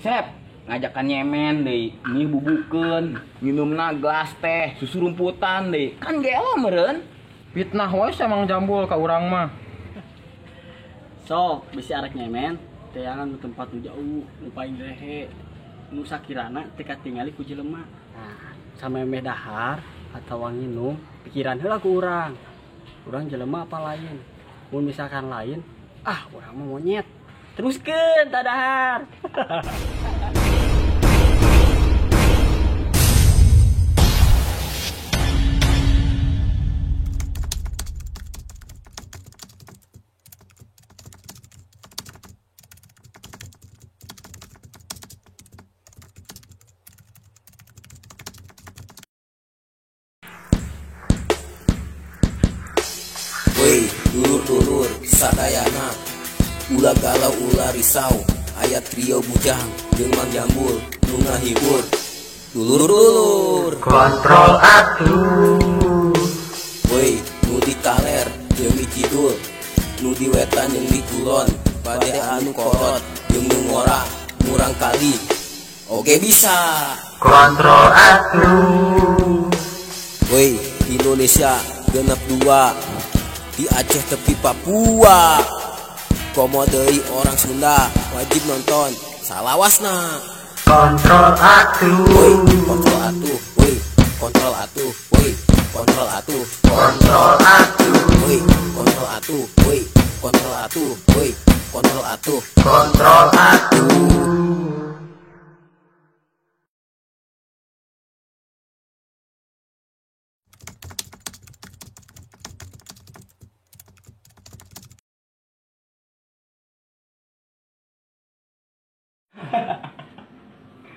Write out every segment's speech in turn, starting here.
Sep, ngajakan nyemen deh, ini bubukeun, minumna gelas teh, susu rumputan deh. Kan gelo meureun. Fitnah wae emang jambul ka urang mah. So, bisa arek nyemen, teangan ke tempat nu jauh, nu paling rehe. Nu sakirana teu katingali ku jelema. Nah, samemeh dahar atau nginum, pikiran heula ku urang. Urang jelema apa lain? Mun misalkan lain, urang mah monyet. Teruskeun tadahar. Woi, dulur-dulur, sadayana ulah galau ulah risau, ayat trio bujang jeung Mang Jambul nu ngahibur. Dulur-dulur Kontrol atuh. woi, nu di kaler jeung di kidul, nu di wetan jeung di kulon, bade anu korot jeung nu ngora murang kali oge bisa. Kontrol atuh. Woi, Indonesia genep 2 di Aceh tepi Papua. Komo deui orang Sunda wajib nonton salawasna. Kontrol atuh. Woi, kontrol atuh. Woi, kontrol atuh. Woi, kontrol atuh. Kontrol atuh. Woi, kontrol atuh. Woi, kontrol atuh. Woi, kontrol atuh. Kontrol atuh.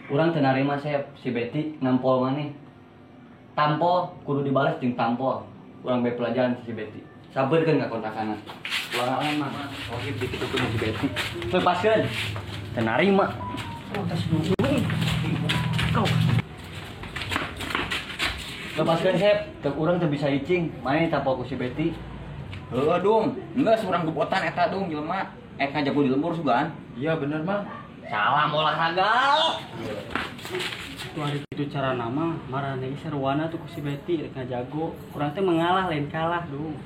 Urang teu narima si Betty ngampol maneh. Tampol kudu dibales jeung tampol. Urang bae pelajaran si Betty. Sabeurkeun ka kontakana. Ulangan mah. Oke dikitu ku si Betty. Lepaskeun. Teu narima. Lepaskeun Sep, teu urang teu bisa icing. Maneh tampol ku si Betty. Heuh dong, geus urang gebotan eta dong jelema. Ngajago di lembur sugan. Iya bener Mang. Salam olahraga. Itu hari itu cara nama marane ge sarwana tuh ku si Betty rek ngajago. Urang teh mengalah lain kalah dong.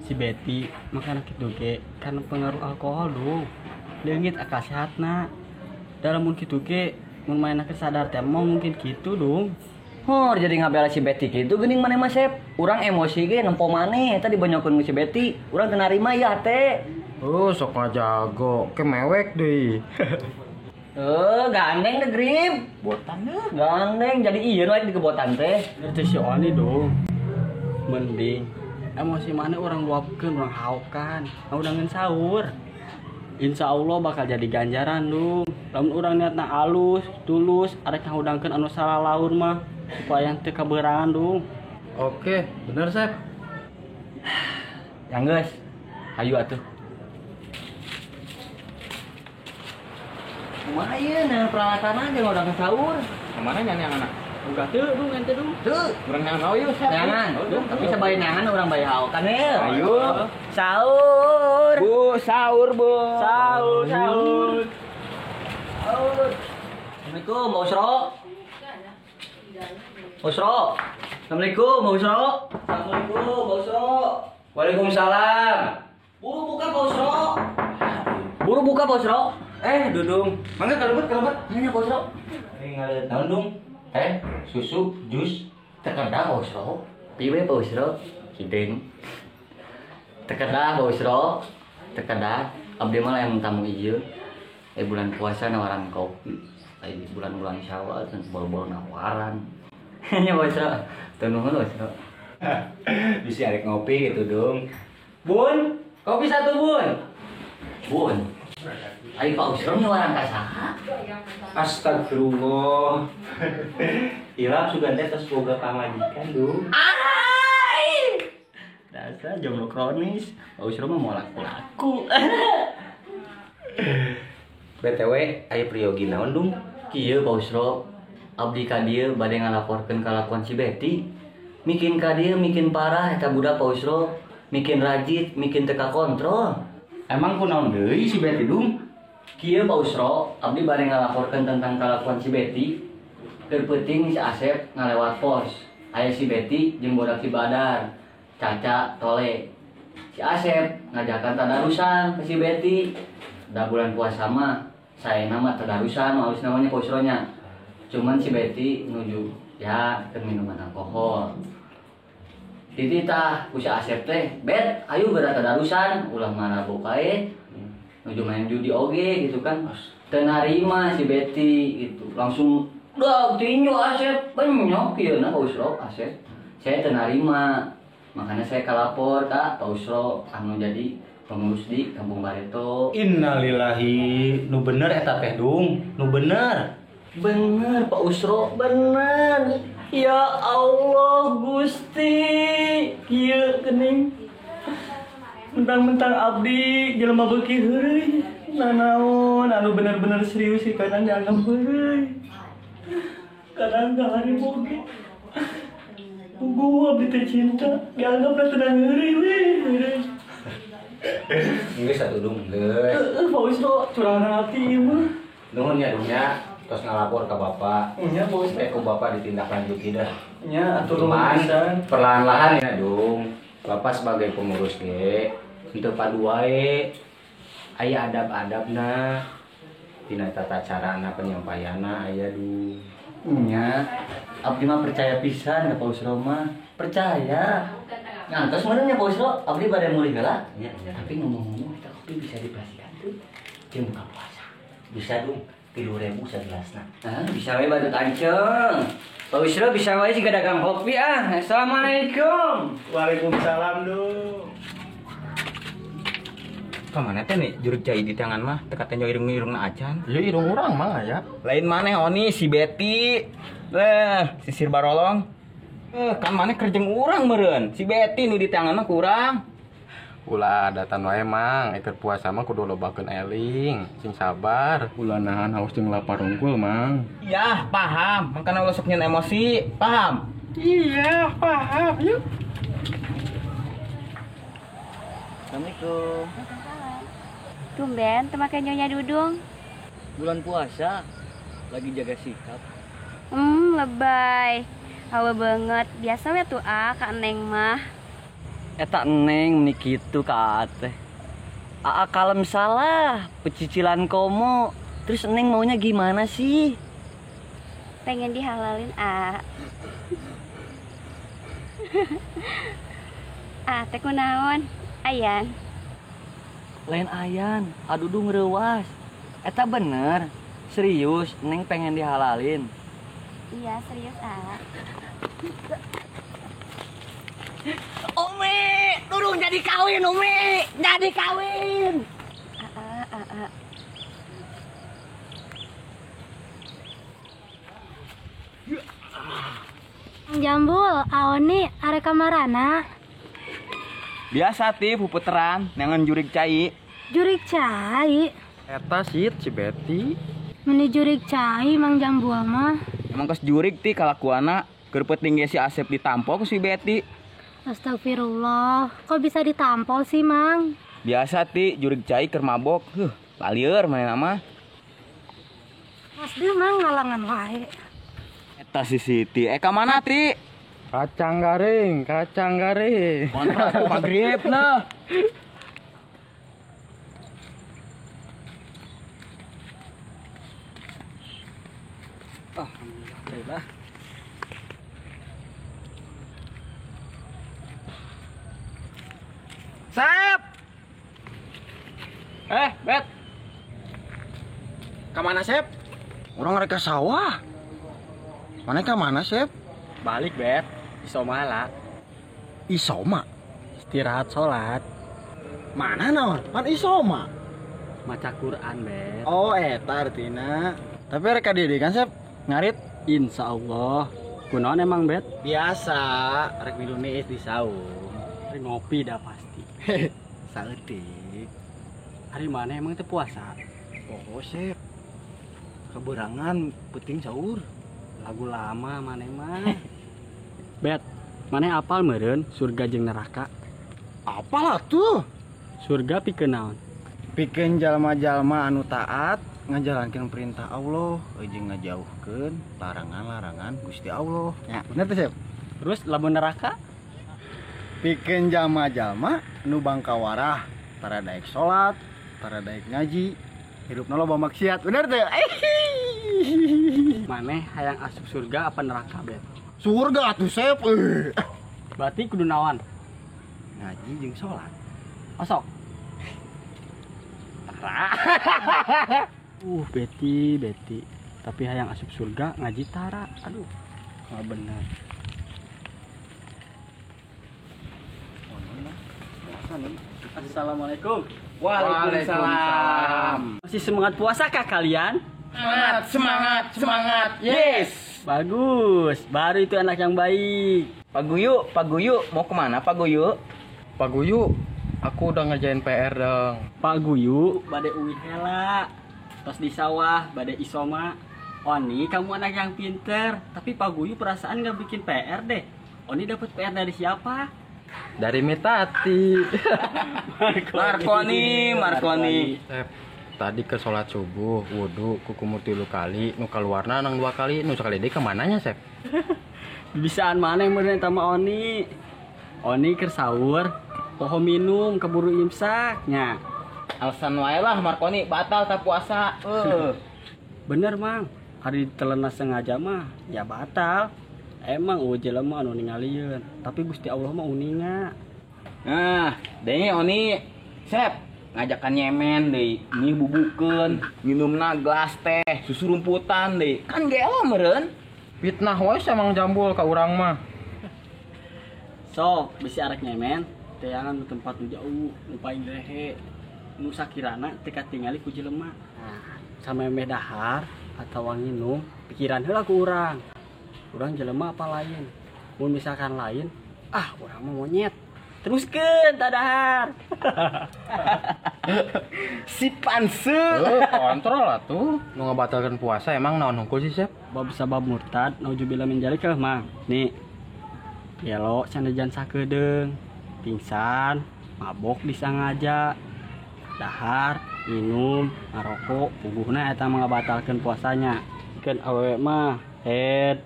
Si Betty makan kitu ge karena pengaruh alkohol dong. Leungit akal sehatna. Dalam mun kitu ge mun maena kesadar teh mungkin kitu dong. Jadi ngabela si Betty gitu geuning maneh mah Sep. Urang emosi ge nempo maneh eta dibanyokeun ku si Betty. Urang teu narima ya teh. Sok ngajago, kemewek deui. Gandeng deh grip. Botan deh. Gandeng jadi ieu lagi di kebotan teh. Itu si Oni dong. Mending emosi mana orang luapkeun, orang haukan. Ngaudangeun sahur. Insya Allah bakal jadi ganjaran dong. Lamun urang niatna alus, tulus, arek ngahudangkeun anu salah laur mah supaya teu kaberangan dong. Oke, bener Sep. Yang geus. Hayu atuh. Kumaha ieu nah peralatan aja ngudang sahur. Kemana yang anak? Buka teu dong ente dong. Tuh, Urang yang mau yuk Sep. jangan. Tapi sabae nangan urang bae haukan heuh. Ayo. Sahur. Bu, sahur Bu. Sahur, sahur. Sahur. Assalamualaikum, Mbak Usro. Usro. Assalamualaikum, Mbak Usro. Assalamualaikum, Mbak Usro. Waalaikumsalam. Buru buka, Mbak Usro. Buru buka, Mbak Usro. Dudung. Mangga kalebet. Nanya, Mbak Usro. Ngalet naon dong? Susu, jus. Tekedah, Mbak Usro. Piwe, Mbak Usro. Hideng. Tekedah, Mbak Usro. Tekedah. Abdi mah yang tamu ieu. Bulan puasa nawaran kopi. Bulan Syawal dan bol-bol nawaran. Nya Mbak Usro. Teu nuhun, Mbak Usro. Bisa arek ngopi gitu dong. Bun, kopi satu bun. Bun. Ayo Pak Usro nawaran ka saha? Astagfirullah. Ilap sugan teh tos boga pamajikan dong. Dasar jomblo kronis. Pak Usro mah mau laku-laku. BTW, aya priyogi naon dong? Kieu Pak Usro. Abdi ka dieu bade ngalaporkeun kalakuan si Betty. Mikin ka dieu mikin parah eta budak Pak Usro. Mikin rajit, mikin teu kakontrol. Emang kunaon deui si Betty dong? Kieu Pak Usro, abdi bade ngalaporkeun tentang kelakuan si Betty. Keur peuting si Asep ngalewat pos. Aya si Betty jeung bodak si Badar, Caca, Tole. Si Asep ngajakan tadarusan ke si Betty. Da bulan puasa mah, saya nama tadarusan, halus namanya Pak Usronya. Cuman si Betty nuju ya ke minuman alkohol. Titi tah ku si Asep teh, "Bet, ayo berat tadarusan, ulah mana bokae." Nuju main judi oge gitu kan. Teu narima si Betty gitu. Langsung dah tinju Asep penyok ieu na Pak Usro Asep. Saya teu narima. Makanya saya kalapor ka Pak Usro anu jadi pengurus di Kampung Bareto. Innalillahi, nu bener eta teh Dung, nu bener. Bener Pak Usro, bener. Ya Allah Gusti, kieu geuning. Mentang-mentang abdi jelema beuki heureuy. Nanaon anu bener-bener serius sih kadang dianggap heureuy. Kadang gahari boge. Gua abdi teh cinta, dianggap tenang heureuy we, heureuy. Geus atuh Dung, geus. Pak Usro, curahan hati ieu mah. Nuhun ya Dung nya, tos ngalapor ka Bapak. Nya Pak Usro. Ku Bapak ditindaklanjuti dah. Nya atur nuhun Cuman pisan. perlahan-lahan ya Dung. Bapak sebagai pengurus ge untuk padu wae aya adab-adabna tina tata carana penyampaianna aya Dung. Nya, abdi mah percaya pisan ka Pak Usro mah. Percaya. Ngantos meureun nya Pak Usro, abdi bade mulih heula. Nya, Tapi ngomong-ngomong kita kopi bisa dipastikan tuh jeung buka puasa. bisa Dung 3.000 sagelasna. Nah, bisa we badut anceng. Pak Usro bisa we siga dagang kopi ah. Assalamualaikum. Waalaikumsalam Dung. Kamana teh nih jurug cai di tangan mah teka teh irung-irungna acan. Ya irung urang mah ya. Lain maneh Oni si Betty. Sisir barolong. Kan maneh kerjeng urang meureun. Si Betty nu di tangan mah kurang. Ulah adatan wae mang, ikut puasa mah kudu lobakeun eling, sing sabar. Ulah nahan haus jeung lapar unggul mang. Yah, paham. Makanya ulah sok nyeun emosi. Paham? Iya, paham. Yuk. Assalamualaikum. Tumben, temakai Nyonya Dudung. Bulan puasa lagi jaga sikap. Lebay. Hawa banget. Biasa we tuh Kak Neng mah. Eta Neng meuni kitu ka teh. Aa kalem salah, pecicilan komo. Terus Neng maunya gimana sih? Pengen dihalalin teh kunaon? Ayan. Lain ayan, adudung reuwas. Eta bener, serius Neng pengen dihalalin. Iya, serius Umi, Dudung jadi kawin Umi, jadi kawin. Jambul, Aoni, arek kamarana. Biasa ti puputeran nangan jurig cai. Jurig cai. Eta sit si Betty. Meni jurig cai Mang Jambul mah. Emang kos jurig ti kalakuana keur peuting ge si Asep ditampol ku si Betty. Astagfirullah, kok bisa ditampol sih Mang? Biasa ti jurig cai keur mabok. Palieur manehna mah. Asli Mang ngalangan wae. Eta si Siti. Ka mana ti? Kacang garing, kacang garing. Kontrak ku magrib nah. Alhamdulillah. Sep. Bet. Kamana Sep? Orang mereka sawah. Mana ka mana, Sep? Balik, Bet. Isomala. Isoma. Istirahat sholat. Mana naon? Pan isoma. Maca Quran, Bet. Oh, eta artina. Tapi reka dia kan, Sep? Ngarit. Insya Allah. Kunaon emang, Bet? Biasa, rek minum neis di saung. Ngopi dah pasti. Saeutik. Hari mana emang teu puasa? Oh, Sep. Keberangan penting sahur. Lagu lama mana mah. Bet, mana apal meureun surga jeung neraka? Apalah tuh? Surga pikeun naon? Pikeun jalma-jalma anu taat ngajalankeun perintah Allah jeung ngajauhkeun larangan-larangan Gusti Allah. Ya, bener tuh, Sep. Terus lamun neraka? Pikeun jalma-jalma nu bangkawarah, para daek salat, para daek ngaji, hidupna loba maksiat. Bener tuh? Maneh hayang asup surga apa neraka, Bet? Surga atuh, Sep. Berarti kudu naon? Ngaji jeung salat. Osok. Beti. Tapi hayang asup surga ngaji tara. Aduh, nggak bener. Assalamualaikum. Waalaikumsalam. Masih semangat puasa kah kalian? Semangat. Yes. Bagus. Baru itu anak yang baik. Pak Guyu, mau kemana Pak Guyu? Pak Guyu, aku udah ngerjain PR dong. Pak Guyu, bade uwi hela. Tos di sawah, bade isoma. Oni, kamu anak yang pinter. Tapi Pak Guyu perasaan nggak bikin PR deh. Oni dapat PR dari siapa? Dari Mitati. Marconi. Sep, tadi ke sholat subuh, wudhu, kukumur 3 kali, nu keluarna nang 2 kali, nu sekali deh kemananya, Sep? Bisaan mana yang bener sama Oni? Oni keur sahur, poho minum, keburu imsaknya. Alasan wae lah Marconi batal tak puasa. Bener, Mang. Hari telena sengaja mah ya batal. Emang jelema anu ningalieun, tapi Gusti Allah mah uninga. Nah, deh Oni, Sep, ngajakan nyemen deh, nih bubukeun, minumna gelas teh, susu rumputan deh, kan gelo meureun. Fitnah wae emang jambul ka urang mah. So, bisi arek nyemen, teangan nu tempat nu jauh, nu paling rehe, nu sakirana teu katingali ku jelema. Nah, samemeh dahar atawa nginum, pikiran heula ku urang. Urang jelema apa lain? Mun misalkan lain, urang mah monyet. Teruskeun tadahar. Si Panse. Kontrol atuh. Nu ngabatalkeun puasa emang naon hungkul sih, Sep? Bab sabab murtad, naujubillah min dzalik mah. Nih. Gelo sandejan sakedeung, pingsan, mabok disangaja, dahar, minum, ngarokok, puguhna eta mah ngabatalkeun puasanya. Keun awewe mah head,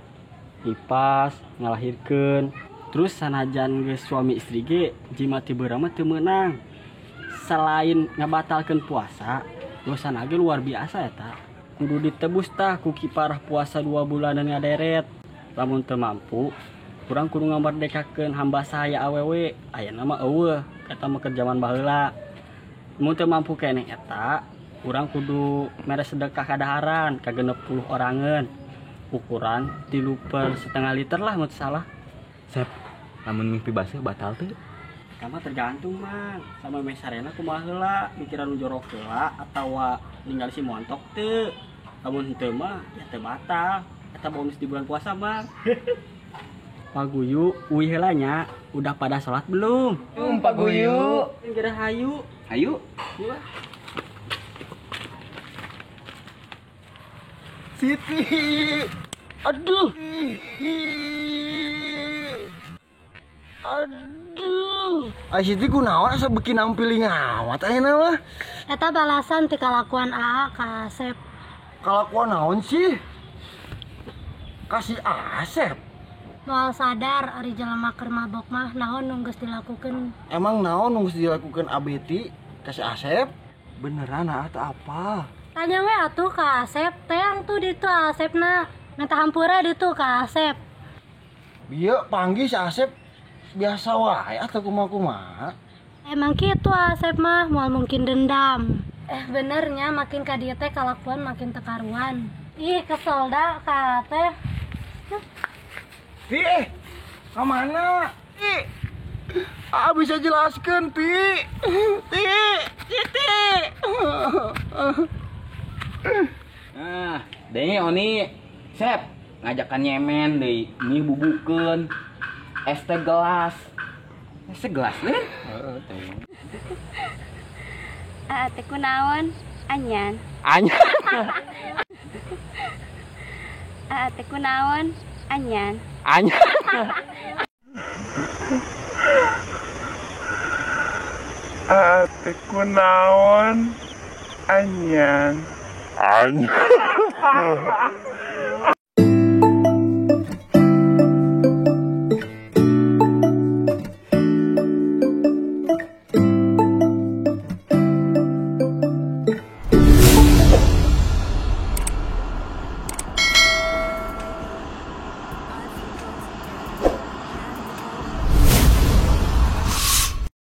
ipas, ngalahirkeun. Terus sanajan geus suami istri ge jimati beurang mah teu meunang. Selain ngabatalkeun puasa, dosana ge luar biasa eta. Kudu ditebus tah ku kiparah puasa 2 bulanan ngaderet. Lamun teu mampu, urang kudu ngamardekakeun hamba saya awewe. Ayeuna mah eueuh, eta mah keur jaman baheula. Mun teu mampu keneh eta, urang kudu mere sedekah kadaharan ka 60 orangeun. Ukuran 3/2 liter lah mun salah. Sep, lamun mimpi baseuh batal tuh. Kama tergantung, Mang. Sama mesarena kumaha heula, mikiran nu jorok heula atawa ninggal si montok teu. Lamun henteu mah ya teu batal. Eta bonus di bulan puasa, Mang. Pak Guyu, uwi heula nya, udah pada salat belum? Pak Guyu. Geura hayu. Ayo. Yuk. Siti. Aduh. Siti kunaon asa beuki nampil ngawat ayeuna mah? Eta balasan ti kalakuan AA ka Asep. Kalakuan naon sih? Kasih Asep. Moal sadar ari jelema keur mabok mah naon nu geus dilakukeun. Emang naon nu geus dilakukeun Abeti kasih Asep? Beneran atau apa? Tanya we atuh ka Asep, teang tuh ditu Asepna. Minta hampura ditu ka Asep. Bieu panggil si Asep biasa wae atau kumaha-kumaha. Emang kitu Asep mah moal mungkin dendam. Benernya makin ka dieu teh kalakuan makin tekaruan. Ih, kesel da ka teh. Kemana? Bisa jelaskan, Pi. Nah, deh Oni, Sep, ngajakan nyemen deh, nih bubukeun, es teh gelas nih? Teh kunaon? Anyan. Teh kunaon? Anyan. Teh kunaon? Anyang.